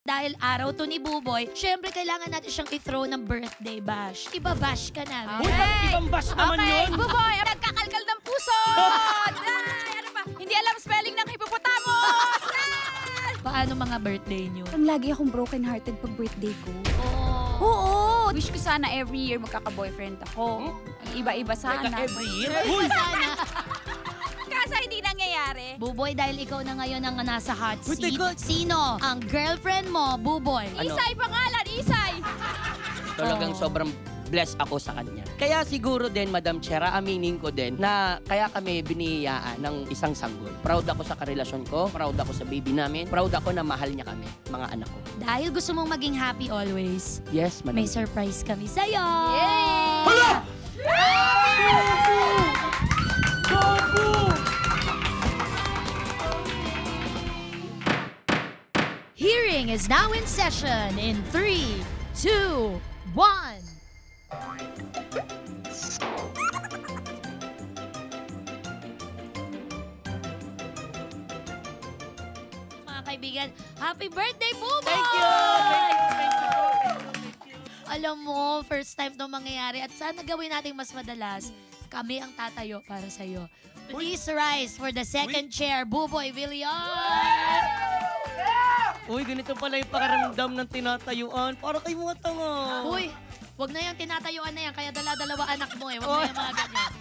Dahil araw to ni Buboy, syempre kailangan natin siyang i-throw ng birthday bash. Ibabash ka namin. Uy, ibang bash naman yun. Buboy, nagkakalkal ng puso! Ay, ano ba? Hindi alam spelling ng hippopotamus! Paano mga birthday niyo? Ang lagi akong broken-hearted pag birthday ko. Oh. Oo! Wish ko sana every year magkaka-boyfriend ako. Iba-iba sana. Every year? Uy, sana. Kaso hindi nangyayari. Buboy, dahil ikaw na ngayon ang nasa hot Uy, seat. teka. Sino ang girlfriend mo, Buboy? Ano? Isay pangalan, Isay! Talagang sobrang blessed ako sa kanya. Kaya siguro din, Madam Chera, aminin ko din na kaya kami biniyayaan ng isang sanggol. Proud ako sa karelasyon ko, proud ako sa baby namin, proud ako na mahal niya kami, mga anak ko. Dahil gusto mong maging happy always, Yes, Madam. may surprise kami sa'yo. Yay! Hala! Hearing is now in session in 3, 2, 1. Mga kaibigan, happy birthday, Buboy! Thank you! Thank you! Thank you! Alam mo, first time to mangyayari at sana gawin natin mas madalas. Kami ang tatayo para sa'yo. Please rise for the second chair, Buboy Villar! Uy, ganito pala yung pakaramdam ng tinatayuan. Para kayo mga tanga. Uy, wag na yung tinatayuan na yan, kaya dala-dalawa anak mo eh. Wag na yung mga ganyan.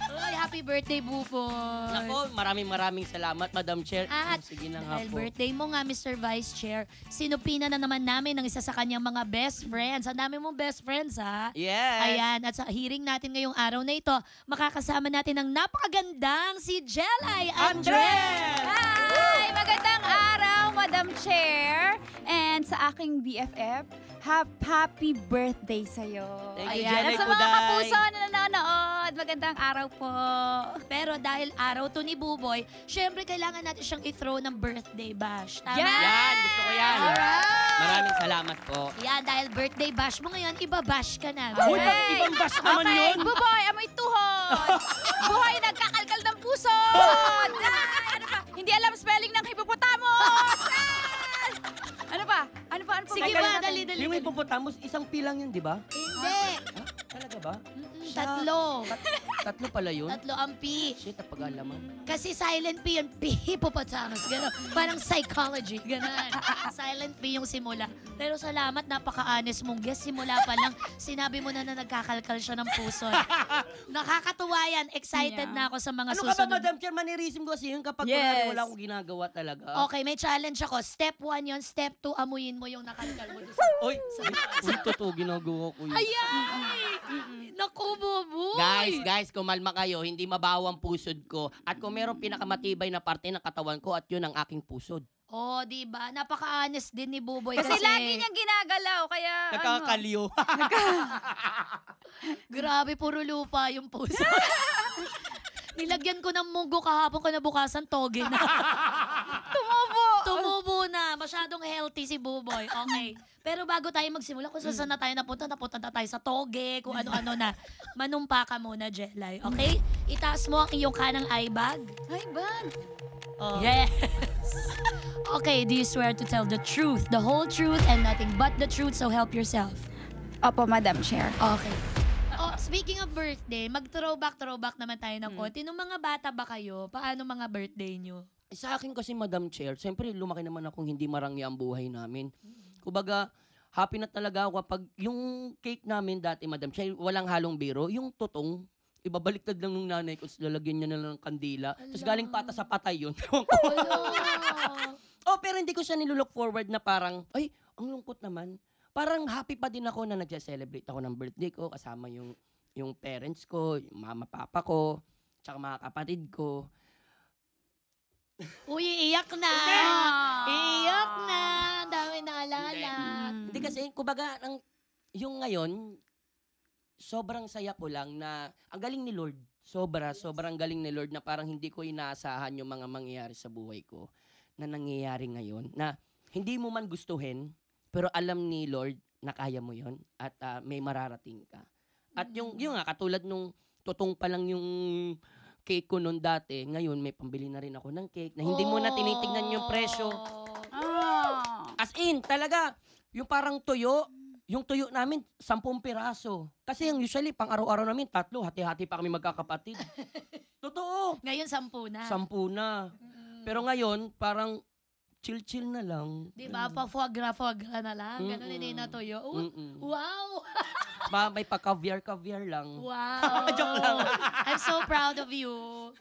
Uy, happy birthday, Buboy. Nako, maraming salamat, Madam Chair. At Sige na nga dahil po. birthday mo nga, Mr. Vice Chair, sinupina na naman namin ng isa sa kanyang mga best friends. Ang dami mong best friends, ha? Yes! Ayan, at sa hearing natin ngayong araw na ito, makakasama natin ang napakagandang si Jelay Andres! Hi! Magandang araw, Madam Chair! And sa aking BFF, happy birthday sa'yo. Thank you, Ayan. Jelay At sa mga Puday. kapuso na nanonood, magandang araw po. Pero dahil araw to ni Buboy, syempre kailangan natin siyang i-throw ng birthday bash. Tama? Yan, gusto ko yan. Alright! Maraming salamat po. Yan, dahil birthday bash mo ngayon, ibabash ka na. Uy, ibang bash naman Okay, yun. Buboy, amoy tuhod. Buhay, nagkakalkal ng puso. Ay, ano ba? Hindi alam spelling ng hippopotamus. Ay! Ano pa? Ano pa? Sige gagawin ba, natin? dali-dali. Yung hippopotamus, isang pilang yun, di ba? Hindi. Talaga ba? Tatlo. Tatlo pala yun? Tatlo ang P. Shit, napag-alaman. Kasi silent P yun. P, hippopotamus. Gano'n. Parang psychology. Gano'n. Silent P yung simula. Pero salamat, napaka-honest mong guess. Simula pa lang, sinabi mo na nagkakalkal siya ng puso. Nakakatuwa yan. Excited Yeah. na ako sa mga Ano ka ba, susunod. Madam Chair? Manirisim ko kasi yun kapag Yes. kunwari wala akong ginagawa talaga. Okay, may challenge ako. Step 1 yun. Step 2, amuyin mo yung nakalkal mo. Uy, totoo, ginagawa ko yun. Ayan! Naku, Buboy! Guys, kumalma kayo. Hindi mabawang pusod ko. At kung merong pinakamatibay na parte ng katawan ko, at yun ang aking pusod. Oh, di ba? Napaka-honest din ni Buboy Kasi lagi niyang ginagalaw, kaya Nakakaliw. Grabe, puro lupa yung puso. Nilagyan ko ng munggo kahapon ko nabukasan, toge na. Tumubo na. Masyadong healthy si Buboy. Okay. Pero bago tayo magsimula, kung saan na tayo napunta na tayo sa toge, kung ano-ano na. Manumpa ka muna, Jelay. Okay? Itaas mo ang iyong kanang eye bag. Ay, bag. Oh. Yes. Okay, do you swear to tell the truth, the whole truth, and nothing but the truth, so help yourself? Opo, Madam Chair. Okay. Oh, speaking of birthday, mag-throwback naman tayo ng konti. Nung mga bata ba kayo, paano mga birthday nyo? Sa akin kasi, Madam Chair, siyempre lumaki naman akong hindi marangi ang buhay namin. Kumbaga, happy na talaga ako kapag yung cake namin dati, Madam Chair, walang halong biro, yung totong, ibabaliktad lang ng nanay ko, lalagyan niya na lang ng kandila. Tapos galing pata sa patay yun. Oh, pero hindi ko siya nilulook forward na parang, ay, ang lungkot naman. Parang happy pa din ako na nag-celebrate ako ng birthday ko, kasama yung parents ko, yung mama, papa ko, tsaka mga kapatid ko. Uy, iiyak na! Iiyak na! Ang dami na alala. Hindi kasi, kumbaga, yung ngayon, sobrang saya ko lang na, ang galing ni Lord. Sobrang galing ni Lord na parang hindi ko inaasahan yung mga mangyayari sa buhay ko na nangyayari ngayon. Na hindi mo man gustuhin, pero alam ni Lord na kaya mo yon at may mararating ka. At yung nga, katulad nung totong pa lang yung cake ko noon dati, ngayon may pambili na rin ako ng cake na hindi mo na tinitignan yung presyo. Oh. As in, talaga, yung parang tuyo, yung tuyo namin, 10 piraso. Kasi yung usually, pang araw-araw namin, 3, hati-hati pa kami magkakapatid. Totoo. Ngayon, 10 na. 10 na. Pero ngayon, parang chill-chill na lang. Di ba? Pa-foie gras na lang. Ganun hindi natuyo. Wow! May pa-caviar lang. Wow! Joke lang. I'm so proud of you.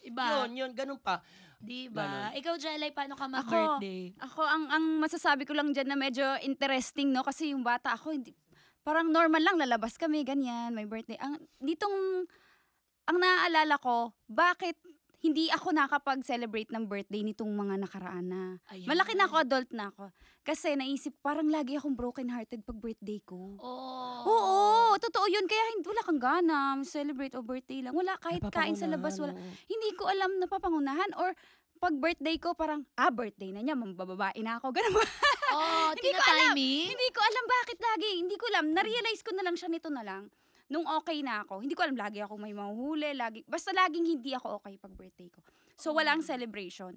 Iba? Yun, ganun pa. Di ba? Ganon. Ikaw, Jelay, paano ka mag-birthday? Ako, ang masasabi ko lang dyan na medyo interesting, no? Kasi yung bata ako, hindi, parang normal lang, lalabas kami, ganyan, may birthday. Ang naaalala ko, bakit hindi ako nakapag-celebrate ng birthday nitong mga nakaraan na. Ayan. Malaki na ako, adult na ako. Kasi naisip, parang lagi akong broken-hearted pag birthday ko. Oh. Oo, totoo yun. Kaya wala kang gana, celebrate o birthday lang. Wala, kahit kain sa labas, wala. Hindi ko alam napapangunahan or pag birthday ko parang, birthday na niya, mambababae na ako. Ganun ba? Oh, Hindi ko alam. tina-timing? Hindi ko alam bakit lagi. Hindi ko alam. Na-realize ko na lang siya nito na lang. Nung okay na ako, hindi ko alam, lagi ako may mahuhuli, basta laging hindi ako okay pag birthday ko. So, walang celebration.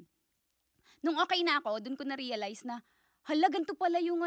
Nung okay na ako, dun ko na-realize na, hala, ganito pala yung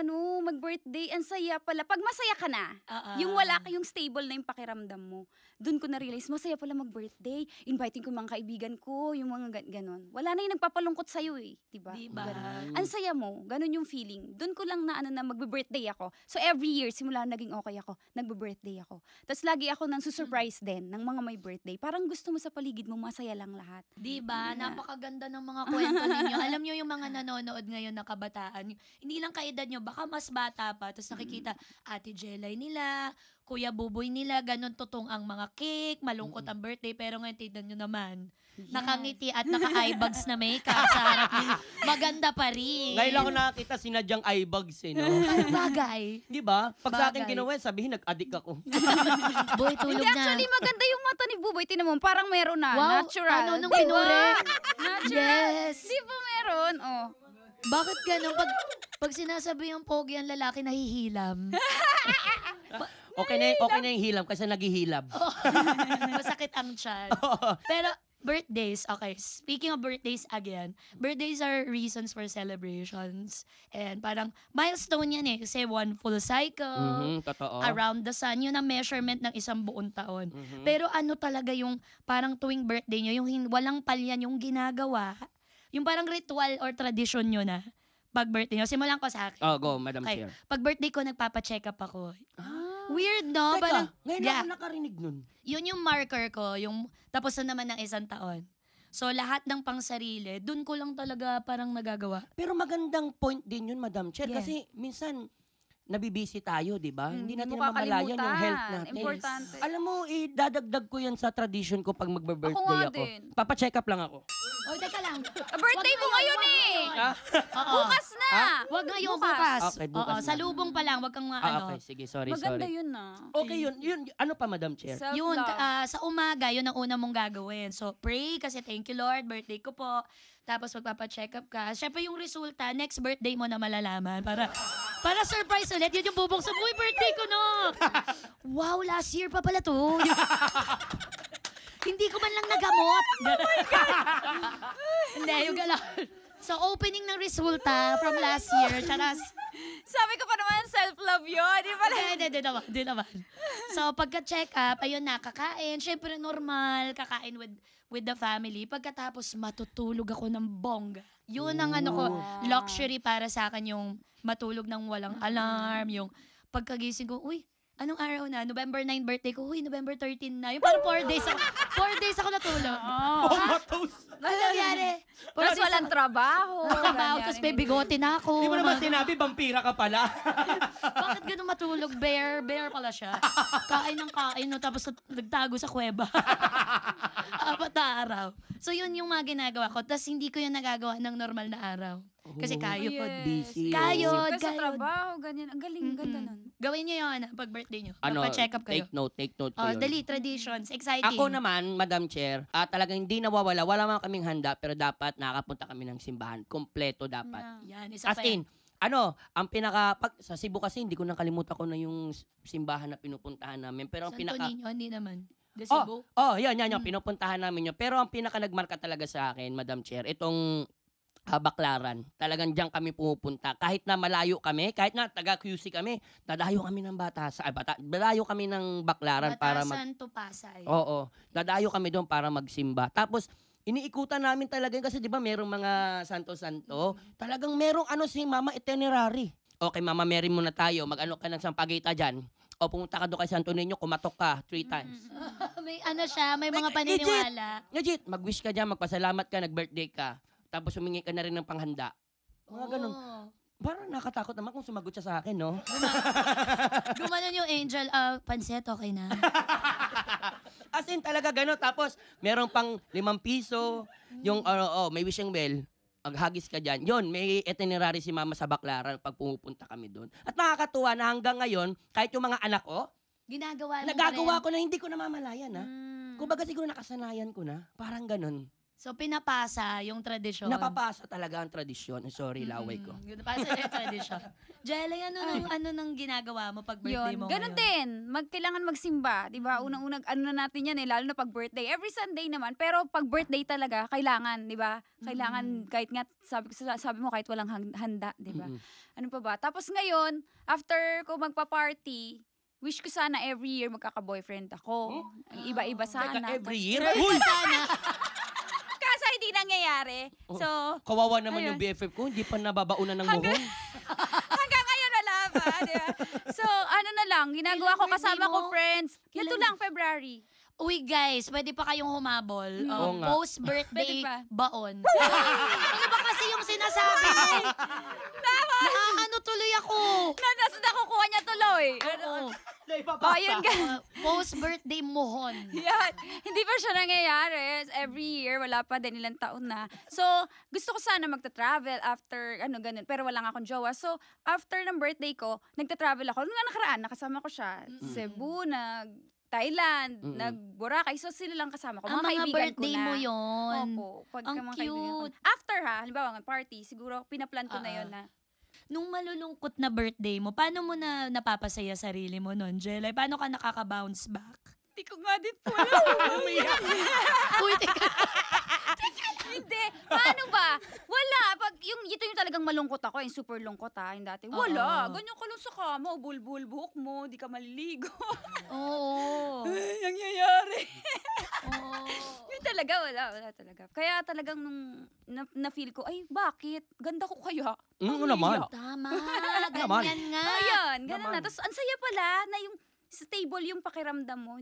mag-birthday, ang saya pala. Pag masaya ka na, yung wala ka, yung stable na yung pakiramdam mo, dun ko na-realize, masaya pala mag-birthday. Inviting ko yung mga kaibigan ko, yung mga ganon. Wala na yung nagpapalungkot sa'yo eh, diba? Diba? Ang saya mo, ganun yung feeling. Doon ko lang na magbe-birthday ako. So every year, simula naging okay ako, nagbe-birthday ako. Tapos lagi ako nang susurprise din ng mga may birthday. Parang gusto mo sa paligid mo, masaya lang lahat. Diba? Napakaganda ng mga kwento ninyo. Alam nyo yung mga nanonood ngayon na kabataan, hindi lang kaedad nyo, baka mas bata pa, tapos nakikita Ate Jelay nila, Kuya Buboy nila, ganun tutong ang mga cake, malungkot ang birthday, pero ngayon tignan nyo naman, nakangiti at naka-eyebags na makeup sa harap nyo. Maganda pa rin. Ngayon lang ako nakakita sinadyang eyebags no? Anong bagay? Di ba? Pag sa akin Bagay. ginawa, sabihin nag-addict ako. Boy, tulog Hindi, na. actually, maganda yung mata ni Buboy. Tinan mo, parang meron na. Wow, Natural. ano nung Diba? pinure? Natural. Yes. Di ba meron? Oh. Bakit ganun? Pag sinasabi yung pogi ang lalaki, nahihilam. Okay na yung hilam kasi naghihilab. Masakit ang tiyan. Pero, birthdays, okay. Speaking of birthdays again, birthdays are reasons for celebrations. And parang milestone yan eh. Kasi one full cycle, Totoo. around the sun, yun ang measurement ng isang buong taon. Mhm. Pero ano talaga yung parang tuwing birthday nyo, yung walang palyan yung ginagawa, yung parang ritual or tradition nyo na pag birthday nyo. Simulan ko sa akin. Oh, go, Madam Okay. Chair. Pag birthday ko, nagpapa-check up ako. Ah, Weird, no? teka, Parang, ngayon yeah. ako nakarinig nun. Yun yung marker ko, yung tapos na naman ng isang taon. So, lahat ng pangsarili, dun ko lang talaga parang nagagawa. Pero magandang point din yun, Madam Chair. Yeah. Kasi minsan, nabibisi tayo, di ba? Hindi natin mo mamalayan yung kakalimutan. health natin. Importante. Alam mo, idadagdag ko yan sa tradition ko pag Ako magbe-birthday nga ako. din. Papa-check up lang ako. Oh, teka lang. Birthday mo ngayon eh. Oo. Bukas na. Wag ngayon, bukas. Okay, bukas Oo, na. salubong pa lang, wag kang Okay, sige, sorry. Maganda yun na. Okay, yun. Ano pa, Madam Chair? Yun, Self-love. sa umaga, yun ang una mong gagawin. So, pray kasi thank you Lord, birthday ko po. Tapos magpapa-check up ka. Siyempre yung resulta, next birthday mo na malalaman. Para surprise ulit. Yun yung bubuksan mo, birthday ko no. Wow, last year pa pala to. Hindi ko man lang nagamot. Oh my God! Hindi, yung galaw. So, opening ng resulta from last year. Charas. Sabi ko pa naman, self-love yun. Di ba? Di naman. So, pagka-check up, ayun na, kakain. Siyempre, normal, kakain with the family. Pagkatapos, matutulog ako ng bongga. Yun ang luxury para sa akin, yung matulog ng walang alarm, yung pagkagising ko, uy, anong araw na? November 9 birthday ko. Uy, November 13 na. Yung parang 4 days ako natulog. Ano nangyari? Tapos walang trabaho. Trabaho, ganyan. tapos may bigote na ako. Di mo naman sinabi, vampira ka pala. Bakit ganun matulog? Bear pala siya. Kain ng kain, no, tapos nagtago sa kuweba. 4 na araw. So yun yung mga ginagawa ko. Tapos hindi ko yung nagagawa ng normal na araw. Kasi kayod. busy. Kayod. Isip ka sa trabaho, ganyan. Ang galing, ganda nun. Gawin nyo yun pag birthday nyo. Ano, Magpa-check up kayo. take note ko Oh, yun. dali, traditions. Exciting. Ako naman, Madam Chair, talagang hindi nawawala. Wala man kaming handa, pero dapat nakakapunta kami ng simbahan. Kompleto dapat. Yan, isa As pa in, ang sa Cebu kasi, hindi ko nakalimutan ko na yung simbahan na pinupuntahan namin. Pero ang Santo pinaka... Niño, hindi naman. De Cebu. yan, pinupuntahan namin yun. Pero ang pinaka nagmarka talaga sa akin, Madam Chair, itong Baklaran. Talagang diyan kami pumupunta. Kahit na malayo kami, kahit na taga QC kami, dadayo kami ng dadayo kami ng Baklaran para Batasan to Pasay. Oo, dadayo kami doon para magsimba. Tapos iniikutan namin talaga yun kasi 'di ba merong mga santo-santo, talagang merong si Mama itinerary. Okay, Mama Mary muna tayo, mag-ano ka ng Sampaguita diyan. O pumunta ka doon kay Santo Niño, kumatok ka 3 times. May siya, may mga paniniwala. Legit, mag-wish ka diyan, magpasalamat ka, nag-birthday ka. Tapos humingi ka na rin ng panghanda. Mga ganun. Oo. Parang nakatakot naman kung sumagot siya sa akin, no? Gumanon yung angel, pansit, okay na. As in, talaga gano'n. Tapos, meron pang 5 piso. Yung, may wishing well. Maghagis ka dyan. Yun, may itinerary si Mama sa Baklaran pag pumupunta kami doon. At nakakatuwa na hanggang ngayon, kahit yung mga anak ko, Ginagawa mo nagagawa ko na hindi ko namamalayan, ha? Mm. Kumbaga siguro nakasanayan ko na. Parang ganun. So, pinapasa yung tradisyon. Napapasa talaga ang tradisyon. Sorry, laway ko. Pinapasa yung tradisyon. Jelly, ano nang ginagawa mo pag birthday Yun, mo ganun ngayon? din. Kailangan magsimba, 'di ba? Unang-unang ano na natin 'yan lalo na pag birthday. Every Sunday naman, pero pag birthday talaga kailangan, 'di ba? Kailangan kahit nga sabi mo kahit walang handa, 'di ba? Ano pa ba? Tapos ngayon, after ko magpa-party, wish ko sana every year magkaka-boyfriend ako. Ang iba-iba sana. Teka, every year? Uy! Sana. Kaso hindi nangyayari. So, Kawawa naman ayun. yung BFF ko, hindi pa nababaunan ng buhon. hanggang ngayon wala pa, di ba? So, ano na lang, ginagawa Kailan ko kasama birthday ko mo? friends. Ito Kailan? lang, February. Uy, guys, pwede pa kayong humabol. Oo nga. Post-birthday Pwede pa. baon. Ano ba kasi yung sinasabi mo? Ano tuloy ako? Nakukuha niya tuloy. Oo. Oh, yun ka. Post-birthday mohon. Yan. Hindi pa siya nangyayari. Every year, wala pa din ilang taon na. So, gusto ko sana magta-travel after, ganun. Pero wala nga akong jowa. So, after ng birthday ko, nagta-travel ako. Nung nga nakaraan, nakasama ko siya. Cebu, Thailand, nag-Boracay. So, sila lang kasama ko. Ang mga kaibigan birthday ko na. mo yun. Opo. Ang mga kaibigan ko. cute. After halimbawa, party, siguro, pinaplan ko na yun na. Nung malulungkot na birthday mo, paano mo na napapasaya sarili mo nun, Jelay? Paano ka nakaka-bounce back? Hindi ko nga din po alam. Uy, teka. Hindi. Paano ba? Wala. Ito yung talagang malungkot ako. Yung super lungkot yung dati. Wala. Oo. Ganyan ka lang sa kama. Bulbul buhok mo. Di ka maliligo. Oo. Ay, nangyayari. Oo. Yun talaga. Wala talaga. Kaya talagang nung na-feel ko, ay, bakit? Ganda ko kaya? Oo naman. Tama. Naman. Ganyan nga. Ayan. Ganun na. Naman. Tapos, ang saya pala na yung stable yung pakiramdam mo.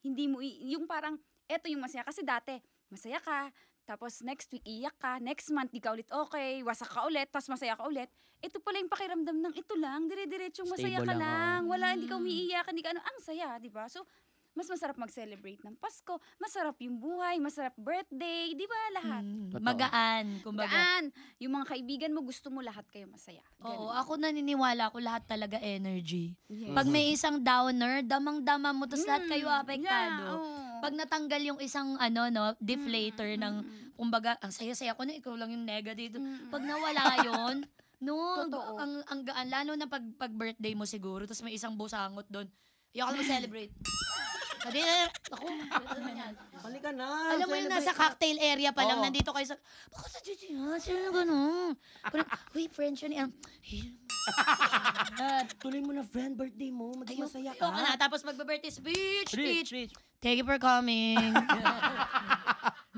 Hindi mo, yung parang, eto yung masaya. Kasi dati, masaya ka. Tapos next week, iyak ka. Next month, di ka ulit okay. Wasak ka ulit. Tapos masaya ka ulit. Ito pala yung pakiramdam ng ito lang. Dire-diretsong masaya Stable ka lang, lang. Wala, hindi ka umiiyak. Hindi ka ang saya, di ba? So, mas masarap mag-celebrate ng Pasko. Masarap yung buhay. Masarap birthday. Di ba? Lahat. Totoo. Magaan, kumbaga. Gaan. Yung mga kaibigan mo, gusto mo lahat kayo masaya. Oo, Ganun. ako naniniwala ko lahat talaga energy. Yes. Pag may isang downer, damang-dama mo, tapos lahat kayo Yeah, apektado. oo. Pag natanggal yung isang deflator ng, kumbaga, ang saya-saya ko na, ikaw lang yung negative. Pag nawala yun, Totoo. ang gaan, lalo na pag birthday mo siguro, tapos may isang busangot doon, ayoko na mag-celebrate. Sabi na, ako, Halika na. alam mo yung nasa celebrate. cocktail area pa lang, Oo. nandito kayo sa, baka sa Gigi, sino gano'n? Uy, friend siya niya. Tuloy mo na friend, birthday mo. Maging masaya ka. Ayoko na. Tapos magbe-birthday speech. Rich. Thank you for coming.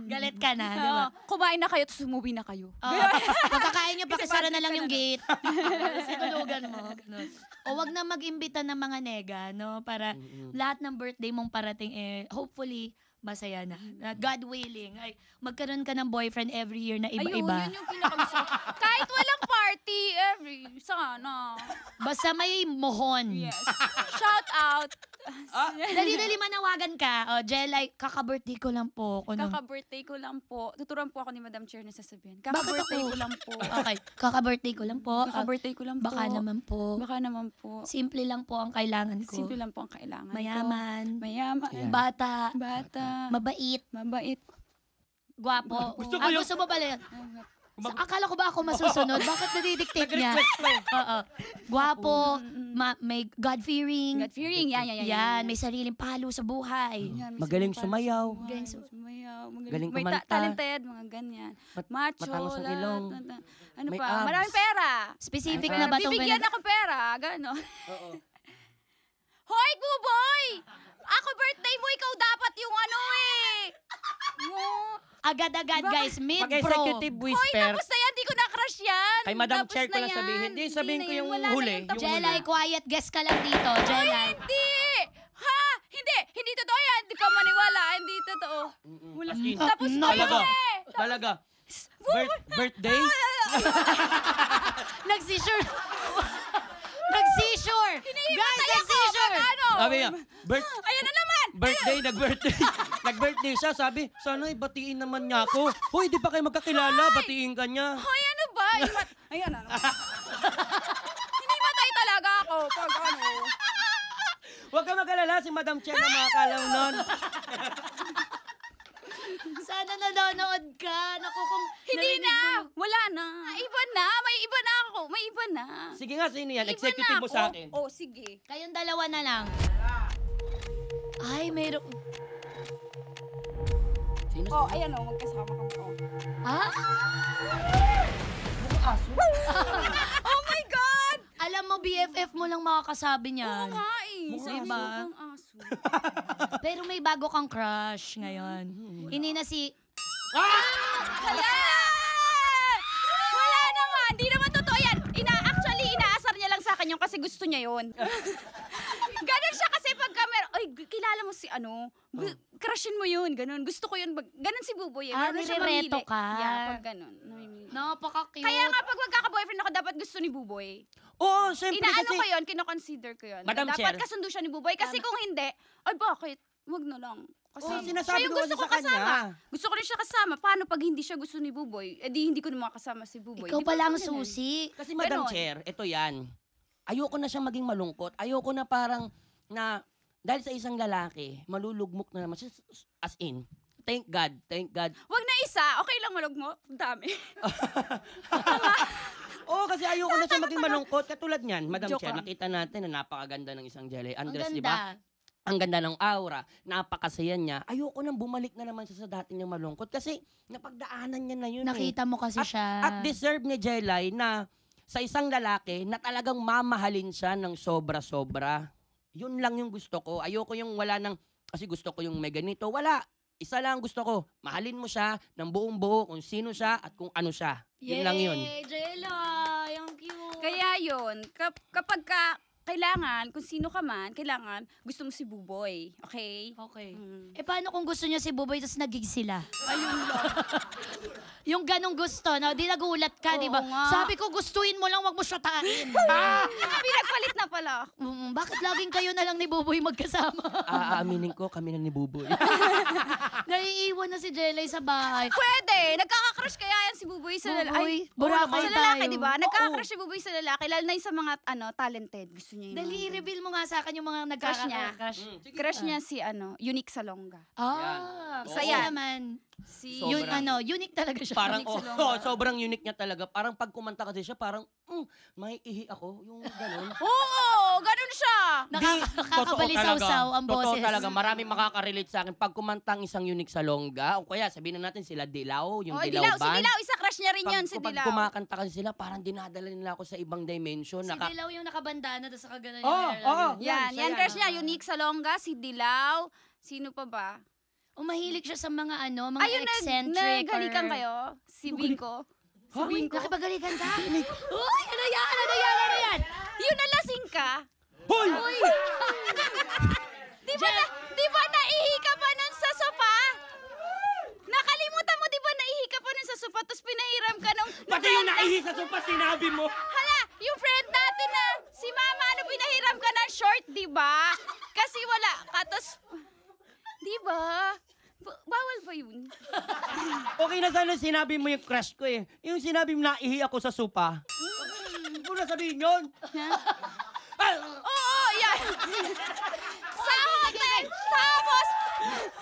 Galit ka na, di ba? Kumain na kayo, tapos umuwi na kayo. Pagkakain niyo, pakisara na lang budget yung ka na, gate. Sinulugan mo. Ganun. O wag na mag-imbita ng mga nega, no? Para lahat ng birthday mong parating, hopefully, masaya na. God willing. Ay, magkaroon ka ng boyfriend every year na iba-iba. Ayun, yun yung pinakagusto. Kahit walang party, sana. Basta may mohon. Yes. Shout out. Dali-dali manawagan ka. O, Jelay, kaka-birthday ko lang po. Kaka-birthday ko lang po. Tuturuan po ako ni Madam Chair na sasabihin. Bakit Kaka-birthday ako? ko lang po. Okay, kaka-birthday ko lang po. Kaka-birthday ko lang po. Baka naman po. Baka naman po. Simple lang po ang kailangan ko. Simple lang po ang kailangan ko. Mayaman. Mayaman. Ayan. Bata. Bata. Mabait. Mabait. Gwapo. Gusto ko yung- Gusto mo pala yun? Akala ko ba ako masusunod? Bakit nadidictate niya? Nag-request pa eh. Oo. Gwapo, may God-fearing. God-fearing, yan. Yan, may sariling palo sa buhay. Yan, may Magaling sariling sumayaw. paano sa Galing buhay, sumayaw. Galing May kumanta. talented, mga ganyan. Macho, matangos ang lahat, ilong. Ano May pa? abs. Maraming pera. Specific Ay, na ba itong Bibigyan ako pera, gano'n. Oo. Hoy, Buboy! Ako birthday mo, ikaw dapat yung ano eh. Mo. Agad-agad, guys. Mid-pro. Pag-executive Hoy, whisper. tapos na yan, di ko na-crush yan. Kay Madam Tapos Chair ko na lang yan. sabihin. Hindi, sabihin na ko yan, yung wala na huli, yung tapos. yung Jelay, quiet guest ka lang dito. Jelay. Hindi! Ha? Hindi totoo yan. Hindi ka maniwala. Hindi totoo. Wala. As in, Tapos na talaga. eh. Talaga. Birthday? Nag-seizure. Nag-seizure. Guys, nag-seizure. Ano? Sabi niya, Ayan na naman. nag-birthday. Nag-birthday siya, sabi, sana batiin naman niya ako. Hoy, di pa kayo magkakilala, batiin ka niya. Hoy, ano ba? Ayan, ano? Hinimatay talaga ako pag ano. Huwag ka mag-alala, si Madam Chair na makakalaw nun. Sana nanonood ka. Naku, kung Hindi narinig na. mo- Wala na. Iba na. May iba na ako. May iba na. Sige nga, sino yan? Iba Executive na mo ako. sa akin. Oh, sige. Kayong dalawa na lang. Ay, mayroon. Sino? Oh, ayan oh, magkasama kami. Oh. Ha? Oh my God! Alam mo, BFF mo lang makakasabi Oo niyan. nga eh. Mukha Sabi ba? mo kang aso. Pero may bago kang crush ngayon. Hindi na si... Hala! Wala naman. Di naman totoo yan. Actually, inaasar niya lang sa akin yun kasi gusto niya yun. Ganon siya kasi pag camera, ay, kilala mo si ano, crushin mo yun, ganon. Gusto ko yun, ganon si Buboy. Ah, Ganon siya nirereto mamili. ka. Yeah, pag ganon. Namimili. Napaka-cute. Kaya nga pag magkaka-boyfriend ako, dapat gusto ni Buboy. Oo, syempre Inaano kasi... ko yun, kino-consider ko yun. Madam Dapat Chair. kasundo siya ni Buboy. Kasi kung hindi, ay bakit? Wag na lang. Kasi Oo, siya sinasabi yung ko gusto kasi ko sa kanya. kasama. Gusto ko rin siya kasama. Paano pag hindi siya gusto ni Buboy? Eh di hindi ko na makasama si Buboy. Ikaw Di ba pala ang ganun? susi. Kasi Madam Ganon. Chair, ito yan. Ayoko na siyang maging malungkot. Ayoko na parang na dahil sa isang lalaki, malulugmok na naman siya. As in, thank God. Wag na isa. Okay lang malog mo. Dami. Oo, kasi ayoko na siya maging malungkot. Katulad niyan, Madam Joke Chair, lang. nakita natin na napakaganda ng isang Jelly Ang Andres, di ganda. ba? Ang ganda ng aura, napakasaya niya. Ayoko nang bumalik na naman siya sa dati niyang malungkot kasi napagdaanan niya na yun. Nakita mo kasi siya. At deserve ni Jelay na sa isang lalaki na talagang mamahalin siya ng sobra-sobra. Yun lang yung gusto ko. Ayoko yung wala ng, kasi gusto ko yung may ganito. Wala. Isa lang gusto ko. Mahalin mo siya ng buong buo kung sino siya at kung ano siya. Yun lang yun. Yay, Jela. Yung cute. Kaya yun, kapag kailangan, kung sino ka man, kailangan, gusto mo si Buboy. Okay? Okay. Mm. Eh, paano kung gusto niya si Buboy tapos nagig sila? Ayun lang. Yung ganong gusto, no? Di nagulat ka, Oo di ba? nga. Sabi ko, gustuin mo lang, wag mo syotain. Pinagpalit na pala. Bakit laging kayo na lang ni Buboy magkasama? Aaminin ko, kami na ni Buboy. Naiiwan na si Jelay sa bahay. Pwede. Nagkaka-crush kaya yan si Buboy sa lalaki. Buboy, Ay, Boracay sa lalaki, tayo. di ba? Nagkaka-crush si Buboy sa lalaki, lalo na yung sa mga talented. Gusto niya yung Dali, mga- i-reveal mo nga sa akin yung mga Crush niya. nagkaka-crush. Crush niya si Unique Salonga. Ah, Yan. kasi Oo. naman, Si Sobra. unique talaga siya. Parang, Unique sa oh, longga. sobrang unique niya talaga. Parang pag kumanta kasi siya, parang, may ihi ako. Yung gano'n. Oo, ganun siya. Nakakabalisaw-saw ang Totoo boses. talaga. Maraming makaka-relate sa akin. Pag kumantang isang unique sa longga, o kaya sabihin na natin sila Dilaw, yung Oh, Dilaw Si band. Dilaw, isa crush niya rin yun, si Pag Dilaw. kumakanta kasi sila, parang dinadala nila ako sa ibang dimension. Si Dilaw yung nakabandana tapos nakaganan Oo, oo. Yan, siya yan crush niya. Unique Salonga, si Dilaw. Sino pa ba? Mahilig siya sa mga mga Ayun, eccentric. naghalikan kayo? Si Binko. Ha? Nakipagalikan ka? Uy, ano yan? Yun nalasing ka? Hoy! Di ba naihi ka pa nun sa sofa? Nakalimutan mo, di ba naihi ka pa nun sa sofa tapos pinahiram ka nung... Pati yung naihi sa sopa, sinabi mo. Hala, yung friend natin na si Mama, pinahiram ka ng short, di ba? Kasi wala ka, tapos... Di ba? Bawal ba yun? Okay na sana sinabi mo yung crush ko eh. Yung sinabi mo naihi ako sa sopa. Huwag mo na sabihin yun. Oo, yan. Sa hotel. Tapos,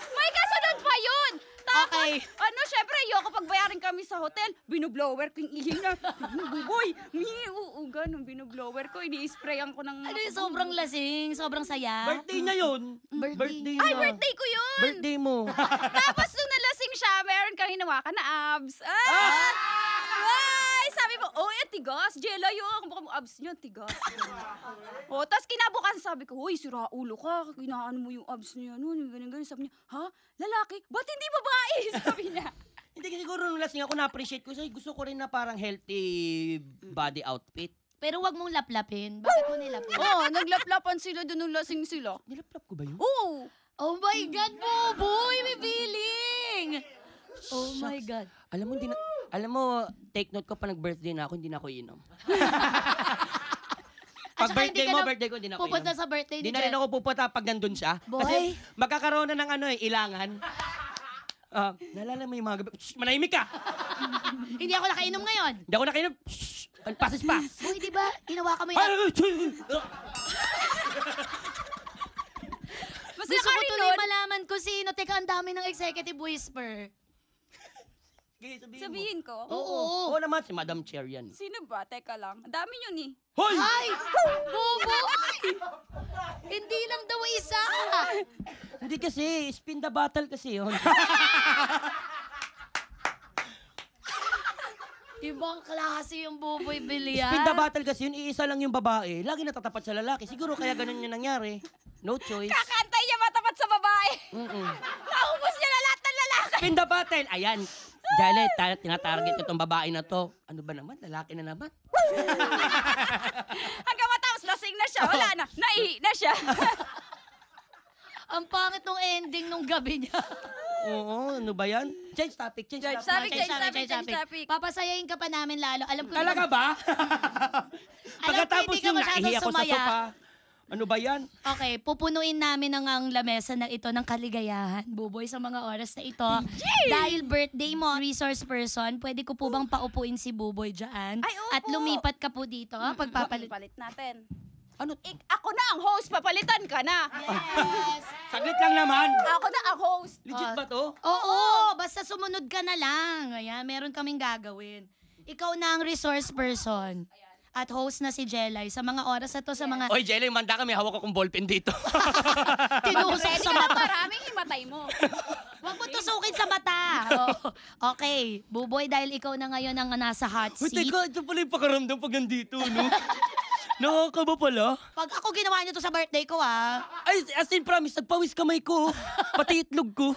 may kasunod pa yun. Okay. Ano, syempre, ayoko pagbayarin kami sa hotel. Binublower ko yung ihi na. Buboy, ganun, binublower ko. Ini-sprayan ko ng... Ano yung sobrang lasing? Sobrang saya? Birthday niya yun. Birthday. Ay, niya. birthday ko yun! Birthday mo. Tapos nung nalasing siya, meron kang hinawakan na abs. Ay, sabi mo, oh, tigas. Jela yun. Baka mo abs niya, tigas. Tapos kinabukasan sabi ko, uy, sira ulo ka. Kinaan mo yung abs niya. Ano, ganyan. Sabi niya, ha? Lalaki? Ba't hindi babae? Sabi niya. Hindi kasi siguro nung lasing ako na-appreciate ko. Kasi gusto ko rin na parang healthy body outfit. Pero wag mong laplapin. Bakit mo nilapin? Naglaplapan sila doon nung lasing sila. Nilaplap ko ba yun? Oo. Oh my God, Buboy! May feeling! Oh my Shucks. God. Alam mo, take note ko pa nag-birthday na ako, hindi na ako inom. At Pag saka hindi birthday ka mo, na birthday ko, hindi na ako Pupunta inom. sa birthday Hindi ni na rin Jen. ako pupunta pag nandun siya. Boy. Kasi magkakaroon na ng ilangan. Naalala mo yung mga gabi, shh, manahimik ka! Hindi ako nakainom ngayon. Hindi ako nakainom, shh, pasis pa! Boy, di ba? Hinawakan mo yung... Mas Gusto ko nakari tuloy nun. malaman ko sino. Teka, ang dami ng executive whisper. Sabihin ko. Oo. Oo naman, si Madam Chair yan. Sino ba? Teka lang. Ang dami yun eh. Hoy! Ay! Buboy! Hindi lang daw isa. Hindi kasi, spin the battle kasi yun. Ibang klase yung Buboy Bilya. Spin the battle kasi yun, iisa lang yung babae. Lagi natatapat sa lalaki. Siguro kaya ganun yung nangyari. No choice. Kakantay niya matapat sa babae. Mm-mm. Naubos niya na lahat ng lalaki. Spin the battle! Ayan. Dahil tinatarget itong babae na to. Ano ba naman? Lalaki na naman. Hanggang matapos, lasing na siya. Wala na. Naihi na siya. Ang pangit nung ending nung gabi niya. Oo, ano ba yan? Change topic, change topic. Change topic. Papasayain ka pa namin lalo. Alam ko Talaga ba? Pagkatapos hindi ka yung masyadong naihi ako sa sumaya. sopa. Ano ba yan? Okay, pupunuin namin ang lamesa na ito ng kaligayahan, Buboy, sa mga oras na ito. Dahil birthday mo, resource person, pwede ko po bang paupuin si Buboy dyan? Ay, opo. At lumipat ka po dito, pagpapalit. Palit natin. Ano? Ako na ang host. Papalitan ka na. Yes! Saglit lang naman. Ako na ang host. Legit ba to? Oo, basta sumunod ka na lang. Ayan, meron kaming gagawin. Ikaw na ang resource person. At host na si Jelay sa mga oras na to, sa mga Oy, Jelly, manda ka. May hawak akong ballpen dito. tinusok Pwede sa ka na mata. maraming himatay mo. Huwag mo tusukin sa mata. Oh. Okay, Buboy, dahil ikaw na ngayon ang nasa hot Uy, seat. teka, ito pala yung pakaramdam pag nandito, no? Nakakaba pala. Pag ako ginawa niyo to sa birthday ko, Ay, as in promise, nagpawis kamay ko. Pati itlog ko.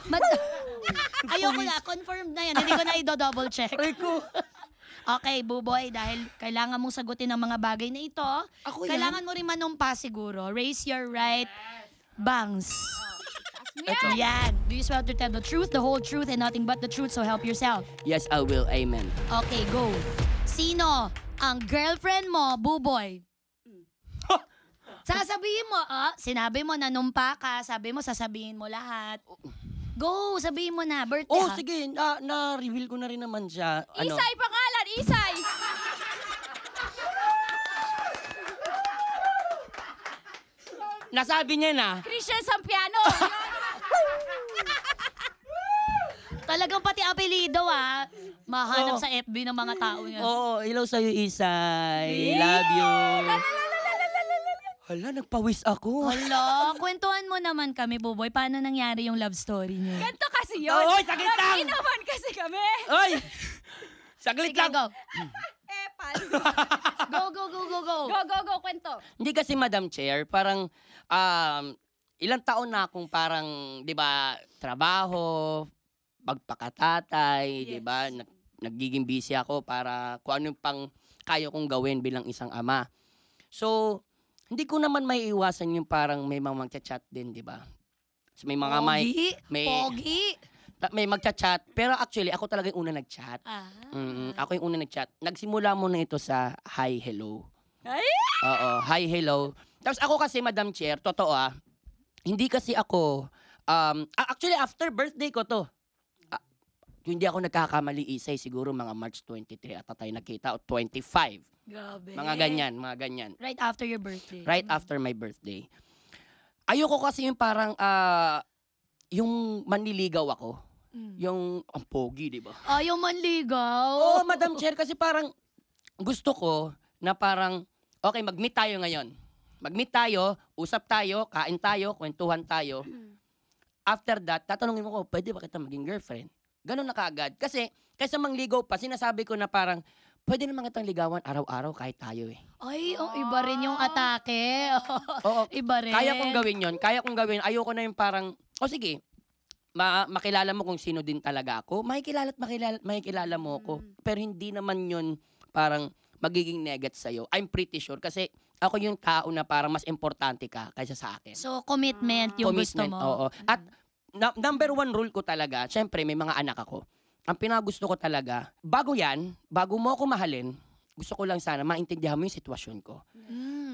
Ayoko na, confirmed na yan. Hindi ko na i-double check. Aray ko. Okay, Buboy, dahil kailangan mong sagutin ang mga bagay na ito, Ako yan? kailangan mo rin manumpa siguro. Raise your right bangs. Ito. Yan. Do you swear to tell the truth, the whole truth, and nothing but the truth, so help yourself? Yes, I will. Amen. Okay, go. Sino ang girlfriend mo, Buboy? Sasabihin mo, sinabi mo nanumpa ka, sabi mo sasabihin mo lahat. Go, sabihin mo na, birthday Oh, ha? sige. Na-reveal ko na rin naman siya. Ano? Isay pangalan. Isay. Nasabi niya na. Christian Sampiano. Talagang pati apelido mahanap Oh. sa FB ng mga tao niya. Oo, hello sa'yo, Isay. Love you. Hala, nagpawis ako. Hala, kwentuhan mo naman kami, Buboy. Paano nangyari yung love story niyo? Ganto kasi yun. Oy, saglit lang! Nag-inuman kasi kami. Oy! Saglit Sige, lang. go. Epal. Go, go, go, go, go. Go, kwento. Hindi kasi, Madam Chair, parang ilang taon na akong parang, di ba, trabaho, pagpakatatay, di ba, nagiging busy ako para kung ano yung pang kaya kong gawin bilang isang ama. So, hindi ko naman may iwasan yung parang may mga magchat-chat din, di ba? So, may mga may magchat-chat, pero actually, ako talaga yung una nag-chat. Ako yung una nag-chat. Nagsimula muna ito sa hi, hello. Ay! Oo, hi, hello. Tapos ako kasi, Madam Chair, totoo hindi kasi ako, actually, after birthday ko to, hindi ako nagkakamali, Isay, siguro mga March 23 ata tayo nakita, o 25. Grabe. Mga ganyan. Right after your birthday. Right after my birthday. Ayoko kasi yung parang, yung manliligaw ako. Yung ang pogi, di ba? Ayaw manligaw. Oo, Madam Chair, kasi parang gusto ko na parang, okay, mag-meet tayo ngayon. Mag-meet tayo, usap tayo, kain tayo, kwentuhan tayo. After that, tatanungin mo ko, pwede ba kita maging girlfriend? Ganun na kaagad. Kasi, kaysa mangligaw pa, sinasabi ko na parang, pwede naman kitang ligawan araw-araw kahit tayo eh. Ay, iba rin yung atake. Oo, Iba rin. kaya kong gawin yon. Kaya kong gawin. Ayoko na yung parang, sige, makilala mo kung sino din talaga ako. Makikilala mo ako. Pero hindi naman yun parang magiging negat sa'yo. I'm pretty sure kasi ako yung tao na parang mas importante ka kaysa sa akin. So, commitment yung gusto mo. Oo. At number one rule ko talaga, syempre may mga anak ako. Ang pinagusto ko talaga, bago mo ako mahalin, gusto ko lang sana maintindihan mo yung sitwasyon ko.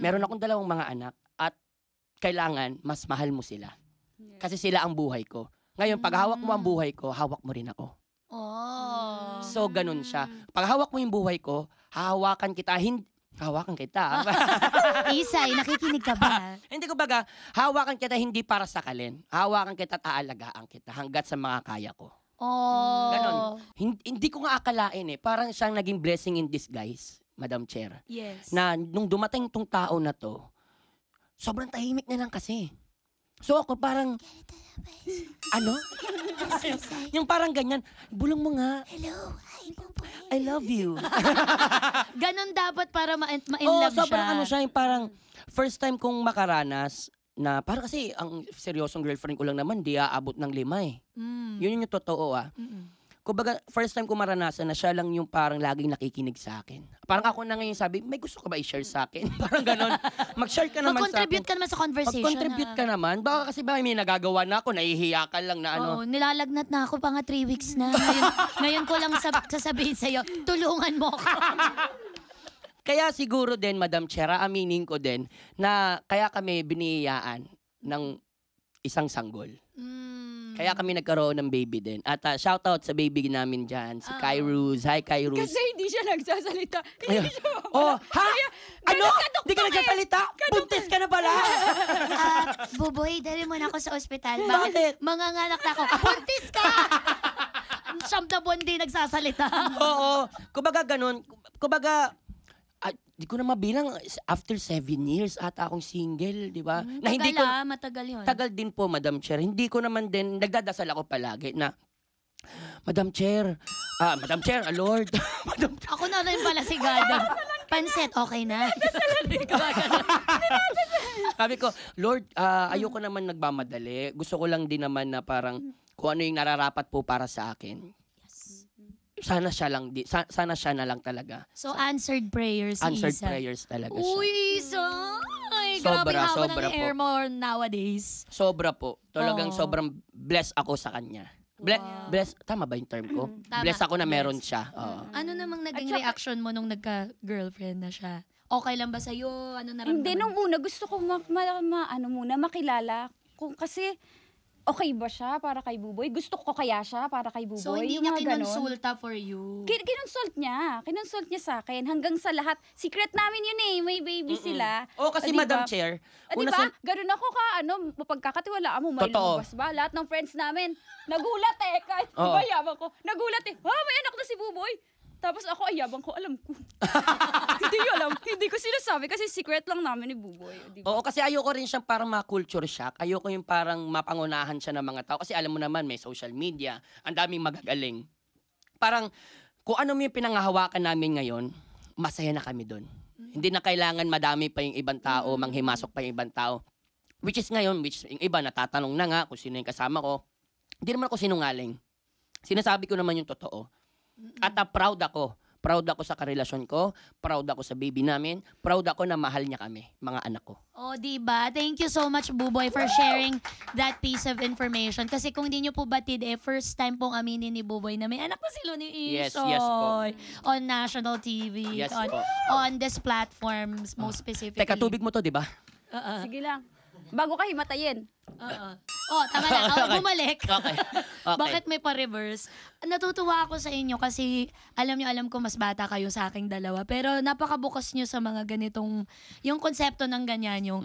Meron akong 2 mga anak at kailangan mas mahal mo sila. Kasi sila ang buhay ko. Ngayon, pag hawak mo ang buhay ko, hawak mo rin ako. Oh. So, ganun siya. Pag hawak mo yung buhay ko, hahawakan kita. Hawakan kita. Isay, nakikinig ka ba? Hindi ko baga, hawakan kita hindi para sakalin. Hawakan kita at aalagaan kita hanggat sa mga kaya ko. Oh. Ganon. Hindi ko nga akalain eh. Parang siyang naging blessing in disguise, Madam Chair. Yes. Na nung dumating tong tao na to, sobrang tahimik na lang kasi. So ako parang, ano? Yung parang ganyan, bulong mo nga. Hello, hi, Buboy. I love you. Ganon dapat para ma-in Oo, love siya. sobrang ano siya, yung parang first time kong makaranas na parang kasi ang seryosong girlfriend ko lang naman, di aabot ng 5 eh. Yun yung totoo ah. Kumbaga, first time ko maranasan na siya lang yung parang laging nakikinig sa akin. Parang ako na ngayon sabi, may gusto ka ba i-share sa akin? Parang ganon. Mag-share ka naman sa akin. Mag-contribute ka naman sa conversation. Mag-contribute ka naman. Baka kasi ba may nagagawa na ako, nahihiya ka lang na ano. Oo, nilalagnat na ako pa nga 3 weeks na. Ngayon ko lang sasabihin sa'yo, tulungan mo ako. Kaya siguro din, Madam Chera, aminin ko din na kaya kami biniyayaan ng isang sanggol. Kaya kami nagkaroon ng baby din. At shoutout sa baby namin dyan, si Kyrus. Hi, Kyrus. Kasi hindi siya nagsasalita. Kaya hindi siya Oh, ha? Ano? Hindi ka nagsasalita? Buntis ka na pala? Buboy, dali mo na ako sa ospital. Bakit? Manganganak na ako. Buntis ka! Siyam na buwan di nagsasalita. Oo. Kumbaga ganun. Kumbaga, di ko na mabilang, after 7 years ata akong single, di ba? Na hindi ko, Matagal yun. tagal din po, Madam Chair. Hindi ko naman din, nagdadasal ako palagi na, Madam Chair, Lord. Madam Chair. Ako na rin pala si God. Pansit, okay na. Sabi ko, Lord, ayoko naman nagmamadali. Gusto ko lang din naman na parang, kung ano yung nararapat po para sa akin. Sana siya na lang talaga. So, answered prayers si Answered Isa. prayers talaga siya. Uy, Isa! Ay, Sobra, grabe hawa sobra ng air mo nowadays. Sobra po. Talagang Oo. sobrang blessed ako sa kanya. Wow. Bless, tama ba yung term ko? Tama. Bless ako na meron siya. Oo. Ano namang naging At saka- reaction mo nung nagka-girlfriend na siya? Okay lang ba sa'yo? Ano naramdaman? Hindi, nung una gusto ko makilala. Kung kasi, okay ba siya para kay Buboy? Gusto ko kaya siya para kay Buboy? So, hindi Yung niya mga ganon. kinonsulta for you? Kinonsult niya. Kinonsult niya sa akin. Hanggang sa lahat. Secret namin yun eh. May baby sila. Oo, kasi Ah, Madam diba? Chair, Di ba? Ganun ako mapagkakatiwalaan mo, may Totoo. lumabas ba? Lahat ng friends namin, nagulat eh. Kahit Oo. yabang ko, nagulat eh. May anak na si Buboy. Tapos ako, ayabang ko, alam ko. Hindi ko alam. Hindi ko sinasabi kasi secret lang namin ni Buboy. Di ba? oo, kasi ayoko rin siyang parang ma-culture shock. Ayoko yung parang mapangunahan siya ng mga tao. Kasi alam mo naman, may social media. Ang daming magagaling. Parang, kung ano yung pinangahawakan namin ngayon, masaya na kami doon. Hindi na kailangan madami pa yung ibang tao, manghimasok pa yung ibang tao. Which is ngayon, yung iba natatanong na nga kung sino yung kasama ko. Hindi naman ako sinungaling. Sinasabi ko naman yung totoo. At proud ako. Proud ako sa karelasyon ko. Proud ako sa baby namin. Proud ako na mahal niya kami, mga anak ko. Oh, diba? Thank you so much, Buboy, for sharing that piece of information. Kasi kung di nyo po batid, first time pong aminin ni Buboy na may anak na sila ni Yes, Isoy. yes po. On national TV. Yes on, po. on this platforms, most specifically. Teka, tubig mo to, di ba? Sige lang. Bago ka himatayin. Oo. Oh, tama na. Oh, bumalik. Okay. Bakit may pa-reverse? Natutuwa ako sa inyo kasi alam ko mas bata kayo sa aking dalawa. Pero napakabukas nyo sa mga ganitong, yung konsepto ng ganyan, yung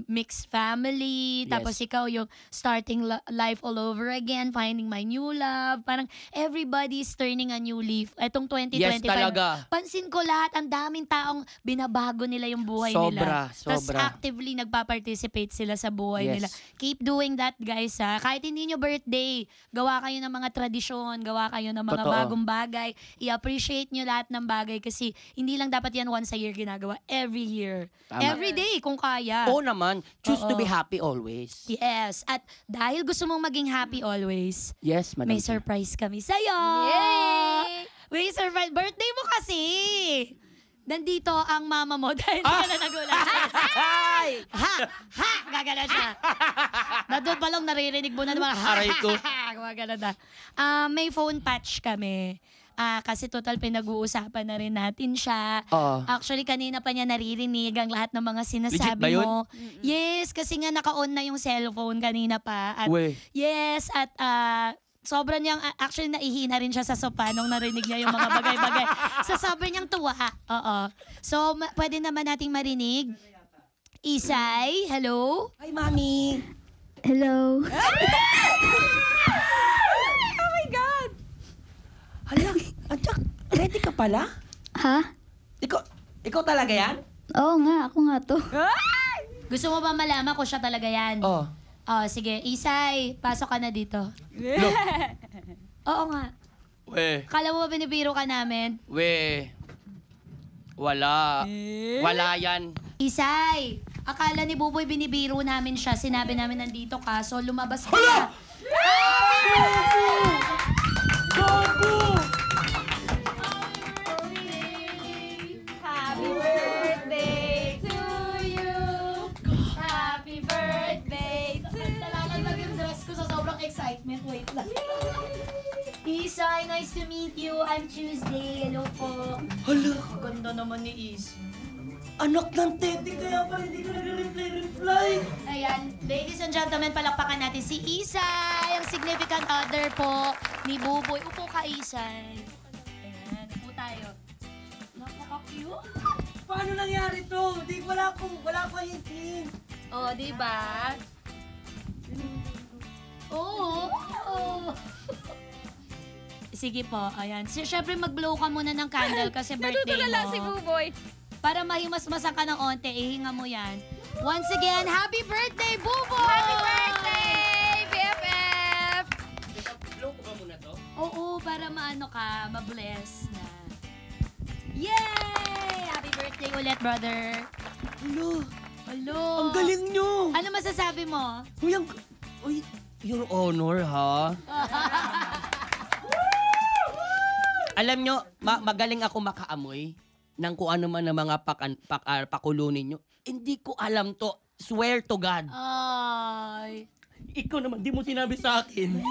mixed family, Yes. tapos ikaw yung starting life all over again, finding my new love. Parang everybody's turning a new leaf. Etong 2025. Yes, talaga. Pansin ko lahat, ang daming taong binabago nila yung buhay nila. Tapos Sobra. actively nagpa-participate sila sa buhay Yes. nila. Keep doing that, guys, ha. Kahit hindi nyo birthday, gawa kayo ng mga tradisyon, gawa kayo ng mga Totoo. bagong bagay. I-appreciate nyo lahat ng bagay kasi hindi lang dapat yan once a year ginagawa. Every year. Tama. Every day, kung kaya. Oo naman. Choose to Oo. be happy always. Yes. At dahil gusto mong maging happy always, Yes, Madam may Chair. surprise kami sa'yo. Yay! May surprise. Birthday mo kasi. Nandito ang mama mo dahil hindi ka na nagulat. Ay! Ha! Ha! Gagana siya. Nandun pa lang naririnig mo na naman. Aray ko. Gumagana na. May phone patch kami. Kasi total pinag-uusapan na rin natin siya. Oo. Actually, kanina pa niya naririnig ang lahat ng mga Legit ba sinasabi yun? mo. Yes, kasi nga naka-on na yung cellphone kanina pa. At Uy. yes, at sobrang niyang, actually naihina rin siya sa sopa nung narinig niya yung mga bagay-bagay. Sa sobrang niyang tuwa. Oo. So, pwede naman nating marinig. Isay, hello? Hi, Mami. Hello. Oh my God! Hala, Andak, ready ka pala? Ha? Ikaw talaga yan? Oo nga, ako nga to. Gusto mo ba malaman kung siya talaga yan? Oo. Oh, sige. Isay, pasok ka na dito. No. Oo nga. We. Kala mo ba binibiro ka namin? We. Wala. Wala yan. Isay, akala ni Buboy binibiro namin siya. Sinabi namin nandito ka, so lumabas ka na. Gago! Happy birthday to you! Happy birthday to Nalalaglag yung dress ko sa sobrang excitement. Wait lang. Isay, nice to meet you. I'm Tuesday. Hello po. Hala, Ganda naman ni Isay. anak ng tete, kaya pala hindi ko nagre-reply. Ayan, ladies and gentlemen, palakpakan natin si Isay, ang significant other po ni Buboy. Upo ka, Isay. Ayan, upo tayo. Napaka-cute. Paano nangyari to? Wala akong hintin. Oh, di ba? Oo. Oh. Sige po, ayan. Siyempre mag-blow ka muna ng candle kasi birthday Natutulala mo. si Buboy. Para mahimas-masan ka ng onte, ihinga mo yan. Once again, happy birthday, Buboy! Happy birthday, BFF! Blow ko ba muna to? Oo, para maano ka, mabless na. Yay! Happy birthday ulit, brother. Hello, Hello. ang galing nyo. Ano masasabi mo? Uy, your honor, ha? Alam nyo, magaling ako makaamoy ng kung ano man ng mga pakulunin nyo. Hindi ko alam to. Swear to God. Ay. Ikaw naman, di mo sinabi sa akin.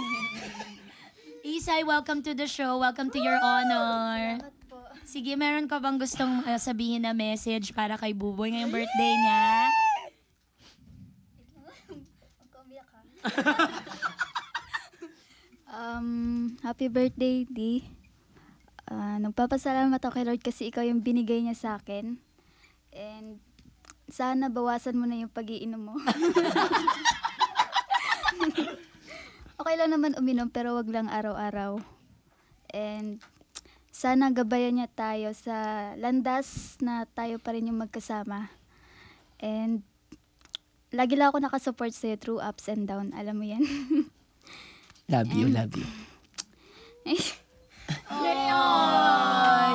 Isay, welcome to the show. Welcome to your honor. Sige, meron ka bang gustong sabihin na message para kay Buboy ngayong birthday niya? Happy birthday, Di. Nagpapasalamat ako kay Lord kasi ikaw yung binigay niya sa akin. And sana bawasan mo na yung pag-iinom mo. Okay lang naman uminom pero wag lang araw-araw. And sana gabayan niya tayo sa landas na tayo pa rin yung magkasama. And lagi lang ako nakasupport sa'yo through ups and down. Alam mo yan. Love you, love you. Ay.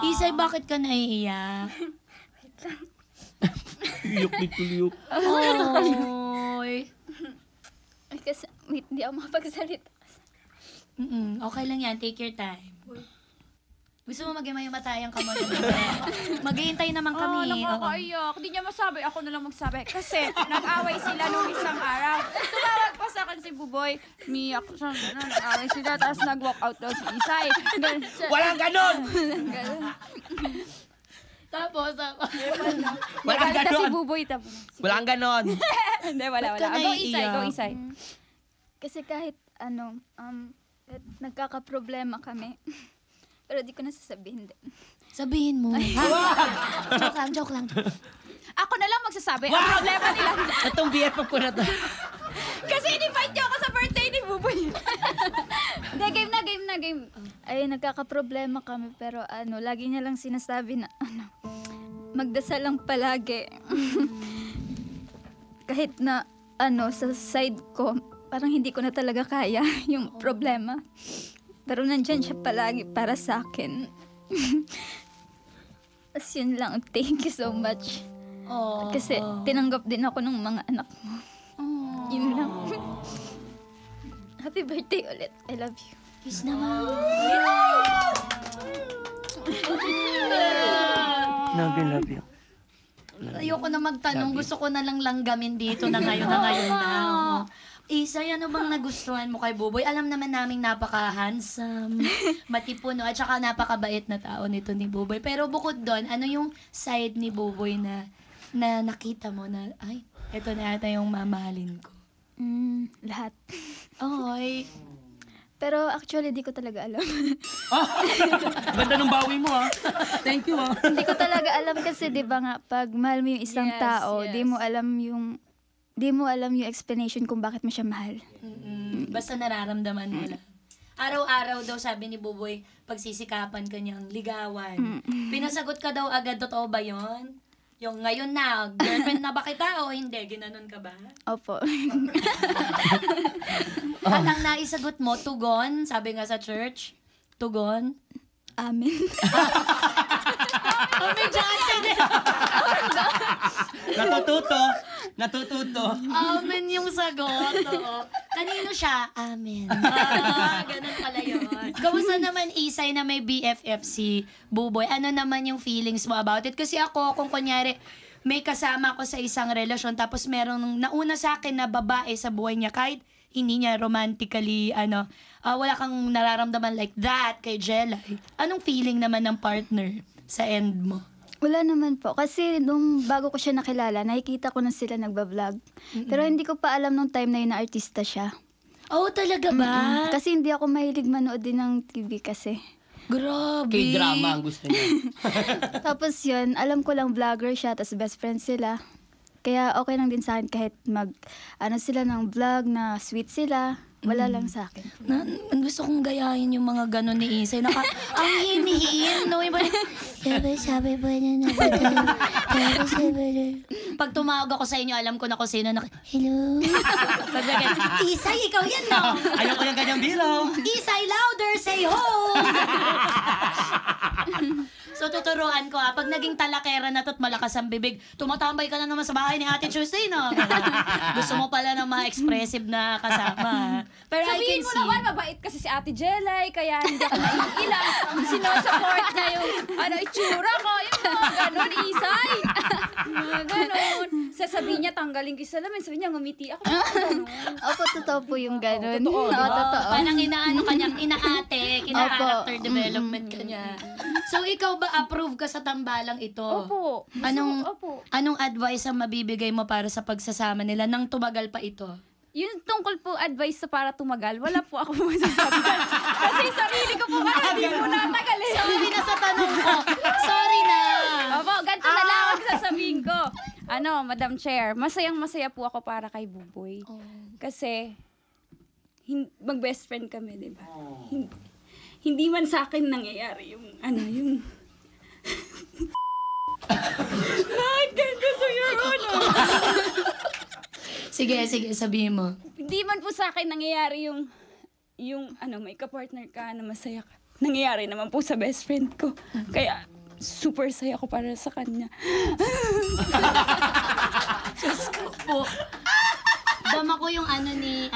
Isay, bakit ka naiiyak? Iyok ni Tuliyok. Oy. Ay, kasi, wait, di ako makapagsalita. Okay lang yan. Take your time. Gusto mo maging mamatayang ka muna? Maghihintay naman Oh, kami. Oo. nakakaiyak. Hindi niya masabi. Ako na lang magsabi. Kasi nag-away sila nung isang araw. Tumawag pa sa akin si Buboy. Miyak siya. Nag-away sila. Tapos nag-walk out daw si Isay. Walang ganon! Tapos, Walang Nagalit na si ganon! Buboy. Tapos, Walang ganon! Hindi, wala. Ba't ka Go Isay, naiiyak? go Isay. Kasi kahit nagkakaproblema kami. Pero di ko na sasabihin din. Sabihin mo. Joke lang. Ako na lang magsasabi. Ang problema nila. Itong BFF ko na to. Kasi in-invite niyo ako sa birthday ni Buboy. Hindi, game na. Ay, nagkakaproblema kami. Pero lagi niya lang sinasabi na magdasal lang palagi. Kahit na sa side ko, parang hindi ko na talaga kaya yung problema. Pero nandyan siya palagi para sa akin. As yun lang, thank you so much. Oh, Kasi tinanggap din ako ng mga anak mo. Yun lang. Happy birthday ulit. I love you. Kiss naman. Love you. Ayoko na magtanong. Gusto ko na lang langgamin dito na ngayon na. Isay, ano bang nagustuhan mo kay Buboy? Alam naman naming napaka-handsome, matipuno, at saka napakabait na tao nito ni Buboy. Pero bukod doon, ano yung side ni Buboy na nakita mo na, ay, eto na ata yung mamahalin ko? Lahat. Oy. Pero actually, di ko talaga alam. Ganda ng bawi mo, Thank you, Hindi ko talaga alam kasi, di ba nga, pag mahal mo yung isang Yes, tao, yes. di mo alam yung explanation kung bakit mo siya mahal. Basta nararamdaman mo lang. Araw-araw daw, sabi ni Buboy, pagsisikapan ka niyang ligawan. Pinasagot ka daw agad, totoo ba yon? Yung ngayon na, girlfriend na ba kita o hindi? Ginanon ka ba? Opo. At ang naisagot mo, tugon, sabi nga sa church, tugon. Amen. Oh, may Johnson din. Natututo. Amen yung sagot. Oo. Kanino siya? Amen. Ganun pala yun. Kamusta naman, Isay, na may BFF si Buboy? Ano naman yung feelings mo about it? Kasi ako, kung kunyari, may kasama ko sa isang relasyon, tapos merong nauna sa akin na babae sa buhay niya, kahit hindi niya romantically, wala kang nararamdaman like that kay Jelay. Anong feeling naman ng partner sa end mo? Wala naman po. Kasi nung bago ko siya nakilala, nakikita ko na sila nagbablog. Pero hindi ko pa alam nung time na yun na artista siya. Oh, talaga ba? Kasi hindi ako mahilig manood din ng TV kasi. Grabe. K-drama ang gusto niya. Tapos yun, alam ko lang vlogger siya, tapos best friend sila. Kaya okay lang din sa akin kahit sila ng vlog na sweet sila. Wala lang sa akin. Gusto kong gayahin yung mga gano'n ni Isay. Ang hinihin. No? Sabi ba na pag tumawag ako sa inyo, alam ko na kung sino. Hello? Isay, ikaw yan, no? Ayoko yung kanyang biro. Isay, louder, say ho! So, tuturuan ko pag naging talakera na to't malakas ang bibig, tumatambay ka na naman sa bahay ni Ate Tuesday, no? Gusto mo pala ng mga expressive na kasama. Pero I Sabihin can mo see. naman, mabait kasi si Ate Jelay, kaya hindi ako naiilang. Sinusupport niya yung itsura ko, yung mga ganon, Isay. Mga ganon. Sasabihin niya, tanggalin ko yung salamin. Sabihin niya, ngumiti ako. Opo, totoo po yung ganun. Totoo, Oo, diba? totoo. Parang kanyang inaate, kina-character Opo. development kanya. So, ikaw ba approve ka sa tambalang ito? Opo. Anong advice ang mabibigay mo para sa pagsasama nila nang tumagal pa ito? Yung tungkol po advice sa para tumagal, wala po ako masasabi. Kasi sarili ko po parang hindi po natagal eh. Sorry na sa tanong ko. Sorry na. Opo, ganito na lang ang sasabihin ko. Madam Chair, masayang-masaya po ako para kay Buboy. Kasi, mag-best friend kami, di ba? Hindi man sa akin nangyayari yung, yung... Bakit ganito to your honor? Sige, sabihin mo. Hindi man po sa akin nangyayari yung may kapartner ka na masaya ka. Nangyayari naman po sa best friend ko. Kaya, super saya ko para sa kanya. Diyos ko po. Dama ko yung ni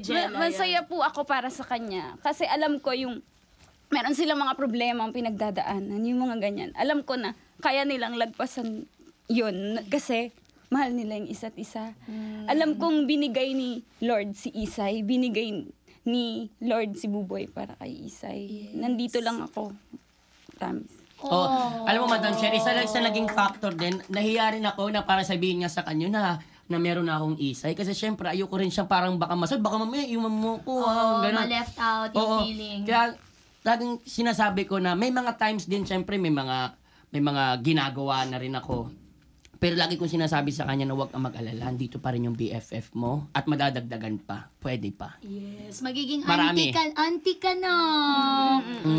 Jella. Masaya po ako para sa kanya. Kasi alam ko meron silang mga problema ang pinagdadaanan, yung mga ganyan. Alam ko na kaya nilang lagpasan yun kasi mahal nila yung isa't isa. Alam kong binigay ni Lord si Isay, binigay ni Lord si Buboy para kay Isay. Yes. Nandito lang ako. Tamis. Alam mo, Madam Chair, isa naging factor din, nahiya rin ako na para sabihin nga sa kanya na na meron na akong Isay. Kasi syempre, ayoko rin siyang parang baka baka mamaya iwan mo ko. Oo, ganun. ma-left out yung Oo. feeling. Kaya, talagang sinasabi ko na may mga times din, syempre, may mga ginagawa na rin ako. Pero lagi kong sinasabi sa kanya na huwag kang mag-alala, dito pa rin yung BFF mo at madadagdagan pa. Pwede pa. Yes, magiging Marami. auntie ka na.